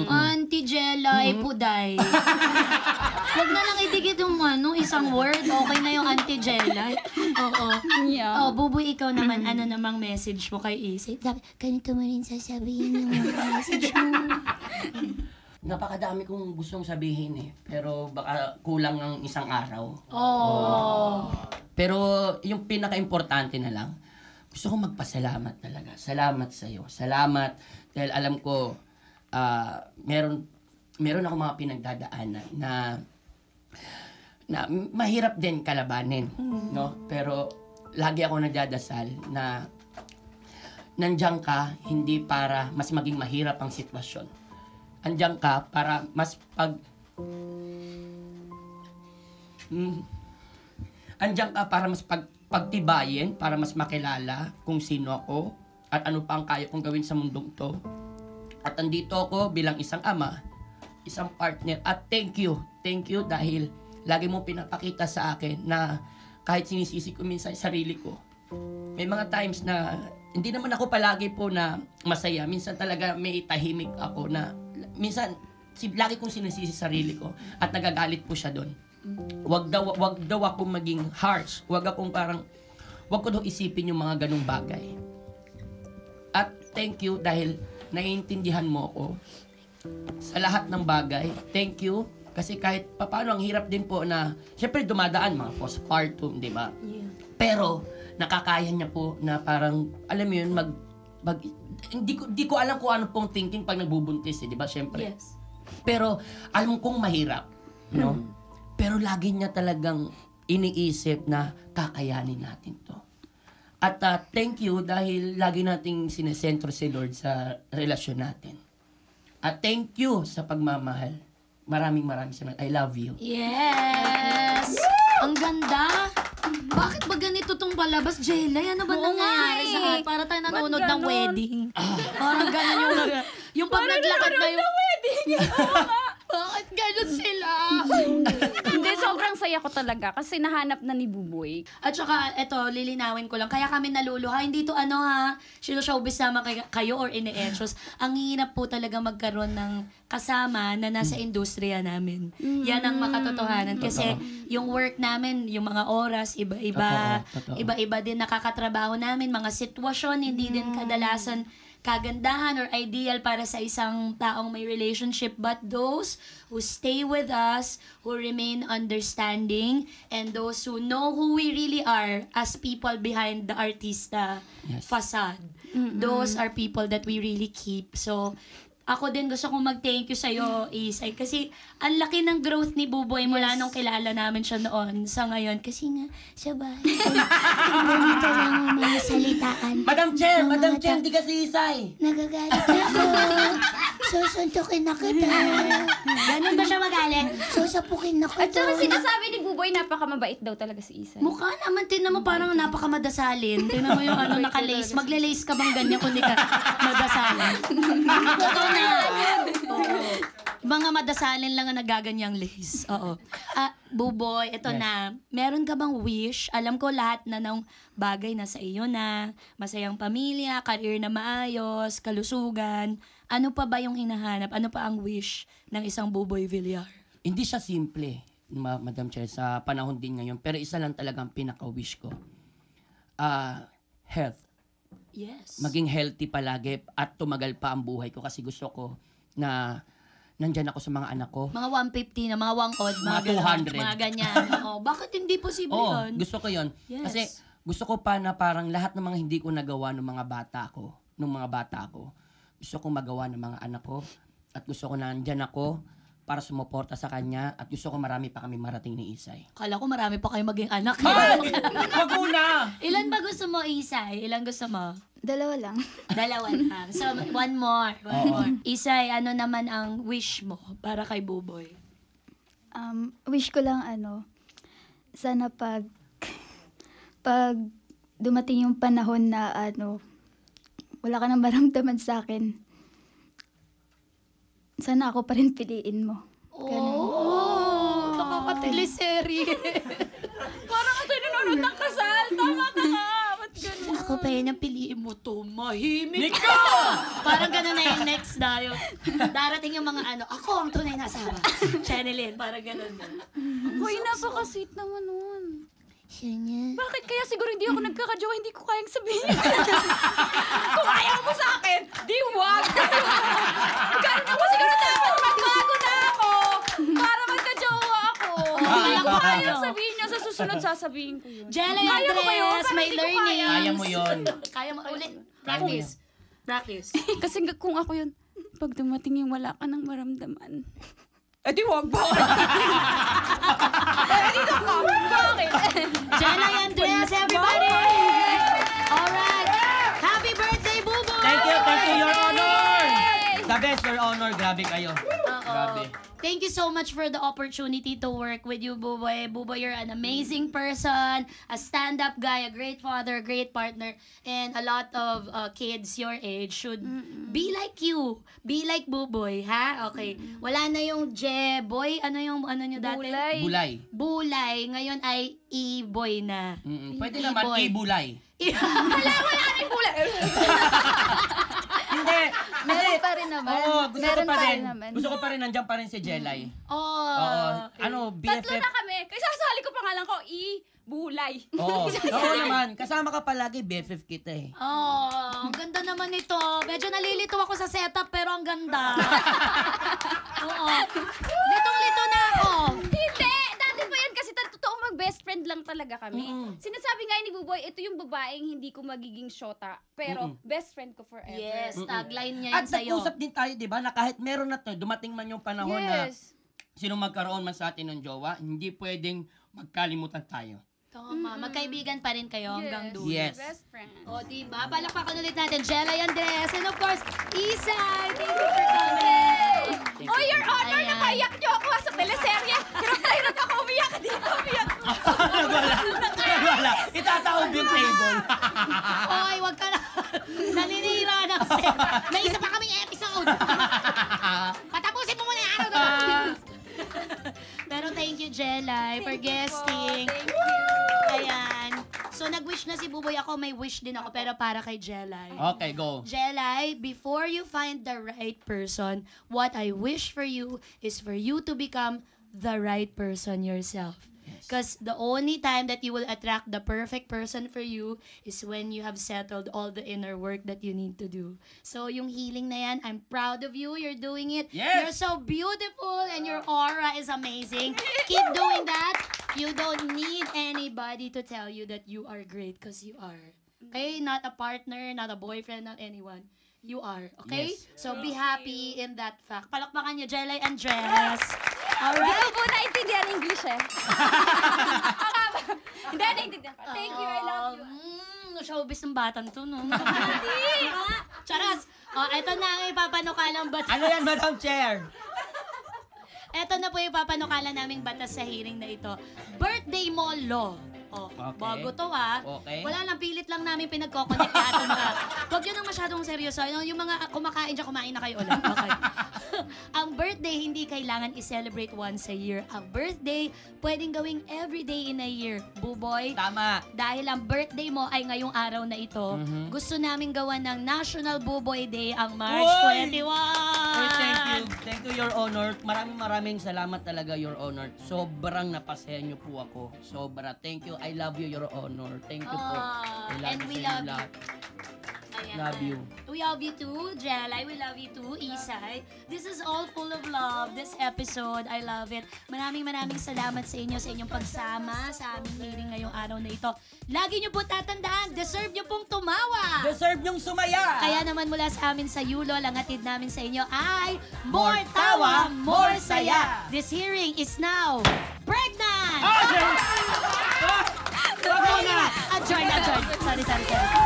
Auntie Jelay Puday. Huwag na lang idikit yung isang word. Okay na yung Auntie Jelay. Oo. Yeah. Oh, Buboy, ikaw naman, ano namang message mo kay Isay? Sabi, ganito mo rin sasabihin yung message mo. Napakadami kong gustong sabihin pero baka kulang ng isang araw. Oh. Pero yung pinaka-importante na lang, gusto ko magpasalamat talaga. Salamat sa'yo. Salamat dahil alam ko meron ako mga pinagdadaanan na mahirap din kalabanin, no? Pero lagi ako nagdadasal na nandiyan ka hindi para mas maging mahirap ang sitwasyon. Andiyan ka para mas andiyan ka para mas pagtibayin, para mas makilala kung sino ako at ano pa ang kaya kong gawin sa mundong to. At andito ako bilang isang ama, isang partner, at thank you dahil lagi mong pinapakita sa akin na kahit sinisisi ko minsan yung sarili ko, may mga times na hindi naman ako palagi po na masaya. Minsan talaga may tahimik ako na minsan lagi kong sinisisi sarili ko at nagagalit po siya doon. Wag daw ako maging harsh. Wag ko daw isipin yung mga ganung bagay. At thank you dahil naiintindihan mo ako sa lahat ng bagay. Thank you kasi kahit papaano ang hirap din po na syempre dumadaan mga postpartum, di ba? Yeah. Pero nakakaya niya po na parang alam mo yun hindi ko alam kung ano pong thinking pag nagbubuntis, di ba? Syempre. Yes. Pero alam kong mahirap, no? Pero lagi niya talagang iniisip na kakayanin natin to. At thank you dahil lagi nating sinesentro si Lord sa relasyon natin. At thank you sa pagmamahal. Maraming salamat. I love you. Yes! Ang ganda! Bakit ba ganito tong palabas, Jelay? Ano ba Oo nangyayari nga sa eh. para tayo nanonood Ba't ng ganon? wedding? Parang ganun yung pag naglakad na yung wedding. Bakit ganun sila? Hindi, sobrang saya ko talaga kasi nahanap na ni Buboy. At saka, eto, lilinawin ko lang. Kaya kami naluluha. Hindi to showbiz sama kayo or ine-etros. Ang hirap po talaga magkaroon ng kasama na nasa industriya namin. Yan ang makatotohanan. Kasi yung work namin, yung mga oras, iba-iba. Totoo. Iba-iba din nakakatrabaho namin. Mga sitwasyon, hindi din kadalasan kagandahan or ideal para sa isang taong may relationship, but those who stay with us, who remain understanding, and those who know who we really are as people behind the artista facade. Those are people that we really keep. So, ako din gusto kong mag-thank you sa'yo, Isay. Kasi ang laki ng growth ni Buboy mula nung kilala namin siya noon sa ngayon. Kasi nga, sa bahay, ganito lang ang mga salitaan. Madam Chen, hindi kasi Isay. Nagagalit ako. Susuntukin na kita. Ganun ba siya magalit? Susapukin na At kita. saka sinasabi ni Buboy, napakamabait daw talaga si Isay. Mukha naman, tinan mo parang napakamadasalin. Tinan mo yung nakalace. Magle-lace ka bang ganyan kung di ka madasalin? Totoo na. Oo. Mga madasalin lang ang nagaganyang lace. Oo. Buboy, ito na. Meron ka bang wish? Alam ko lahat na ng bagay na sa iyo na. Masayang pamilya, career na maayos, kalusugan. Ano pa ba yung hinahanap? Ano pa ang wish ng isang Buboy Villar? Hindi siya simple, Madam Chair, sa panahon din ngayon. Pero isa lang talagang pinaka-wish ko. Health. Yes. Maging healthy palagi at tumagal pa ang buhay ko kasi gusto ko na nandyan ako sa mga anak ko. Mga 150 na, mga 1 odd, Mga ganon, 200. Mga ganyan. Bakit hindi posible Oo, yun? gusto ko yon. Yes. Kasi gusto ko pa na parang lahat ng mga hindi ko nagawa ng mga bata ko, gusto ko magawa ng mga anak ko at gusto ko na nandyan ako para sumuporta sa kanya at gusto ko marami pa kami marating ni Isay. Kala ko marami pa kayo maging anak. Wag na! Ilan ba gusto mo, Isay? Ilan gusto mo? 2 lang. 2 lang. So, one more. Isay, ano naman ang wish mo para kay Buboy? Wish ko lang sana pag dumating yung panahon na wala ka nang maramdaman sa akin, sana ako pa rin piliin mo. Oh, nakakateleserye. Parang ito nanonood ng kasal. Tama ka nga. Ba't ganun? Ako pa yun ang piliin mo, tumahimik ka! Parang gano'n na yung next tayo. Darating yung mga ako ang tunay na asawa. Channeline, parang gano'n na. Hoy, napaka-sweet naman nun. Siya niya. Bakit kaya siguro hindi ako nagkakajowa, hindi ko kayang sabihin. Kung ayaw mo sa akin, di wag. Gano'n ako siguro dapat magbago na ako para magkajowa ako. Hindi ko kayang sabihin niya sa susunod, sasabihin ko yun. Jelly Kaya mo ba yun? Andres, Parang may hindi ko learning. kaya. Kaya mo yun. Kaya mo ulit. Kaya mo Practice. Practice. Kasi kung ako yun, pag dumating yung wala ka nang maramdaman, di wag ba? Dito ka. Bakit? Jelly Andres, everybody! Alright. Happy birthday, Buboy! Thank you, Your Honor! The best, Your Honor. Grabe kayo. Grabe. Thank you so much for the opportunity to work with you, Buboy. Buboy, you're an amazing person, a stand-up guy, a great father, a great partner, and a lot of kids your age should be like you. Be like Buboy, ha? Okay. Wala na yung Boy. Ano nyo dati? Bulay. Bulay. Ngayon ay E-boy na. Pwede naman E-boy. ibulay. Wala rin pula. Hindi. Meron pa rin naman. Oo, gusto Meron ko pa pa rin. rin naman. Gusto ko pa rin, nandiyan pa rin si Jelay. Oh. Oo. Tatlo BFF. na kami. Kaya sasali ko pangalan ko, Bulay. Oo. Oo naman. Kasama ka palagi, BFF kita eh. Oh, ang ganda naman ito. Medyo nalilito ako sa setup pero ang ganda. Oo. Litong-lito na ako. Hindi! Dati pa yan kasi totoo mag-best friend lang talaga kami. Sinasabi nga ni Buboy, ito yung babaeng hindi ko magiging shota, pero best friend ko forever. Yes, tagline niya At yun sa'yo. nag-usap din tayo, di ba, na kahit meron na to, dumating man yung panahon na Yes. sino magkaroon man sa atin ng jowa, hindi pwedeng magkalimutan tayo. Tama, magkaibigan pa rin kayo hanggang dulo. Yes. Best friend. O, diba? Palakpakan ulit natin, Jelly Andres, and of course, Isay. Thank you for coming. Oh, Your Honor, Ayan. napaiyak niyo ako sa teleserye. Hirap ako umiyak. Dito umiyak. Nagwala. Itataob yung table. Oy, wag ka na. Naninira na kasi. May isa pa kaming episode. Patapusin mo muna yung araw na. Pero thank you, Jelay, for guesting. Thank you. Ayan. So, nag-wish na si Buboy. Ako, may wish din ako, pero para kay Jelay. Okay, go. Jelay, before you find the right person, what I wish for you is for you to become the right person yourself. Because the only time that you will attract the perfect person for you is when you have settled all the inner work that you need to do. So, yung healing na yan, I'm proud of you. You're doing it. Yes! You're so beautiful and your aura is amazing. Keep doing that. You don't need anybody to tell you that you are great because you are. Okay? Not a partner, not a boyfriend, not anyone. You are. Okay? Yes. So, be happy in that fact. Palakpakan niyo, Jelay Andres. Alright? Hindi ko po naintindihan English eh. Hindi, naintindihan ko. Thank you, I love you. Showbiz ng batang to, no? Hindi! Charas! Eto na ang ipapanukalang batas. Ano yan, Madam Chair? Eto na po yung ipapanukala naming batas sa hearing na ito. Birthday mo law. Okay. Bago to ha. Okay. Wala lang, pilit lang namin pinagkoconnect natin mga. Huwag yun ang masyadong seryoso. Yung mga kumakain dyan, kumain na kayo ulit. Okay. Ang birthday, hindi kailangan i-celebrate once a year. Ang birthday, pwedeng gawing every day in a year. Buboy, Tama. dahil ang birthday mo ay ngayong araw na ito, gusto namin gawa ng National Buboy Day ang March Uy! 21. Uy, thank you. Thank you, Your Honor. Maraming salamat talaga, Your Honor. Sobrang napasaya niyo po ako. Sobra. Thank you. I love you, Your Honor. Thank you po. I love And you we sa love inyo you. lahat. Ayan. Love you. We love you too, Jelay. We love you too, Isay. This is all full of love, this episode. I love it. Maraming salamat sa inyo, sa inyong pagsama sa aming hearing ngayong araw na ito. Lagi nyo po tatandaan, deserve nyo pong tumawa. Deserve niyong sumaya. Kaya naman mula sa amin sa Yulo, ang hatid namin sa inyo ay More tawa, more saya. This hearing is now pregnant! Adjourn! Sorry.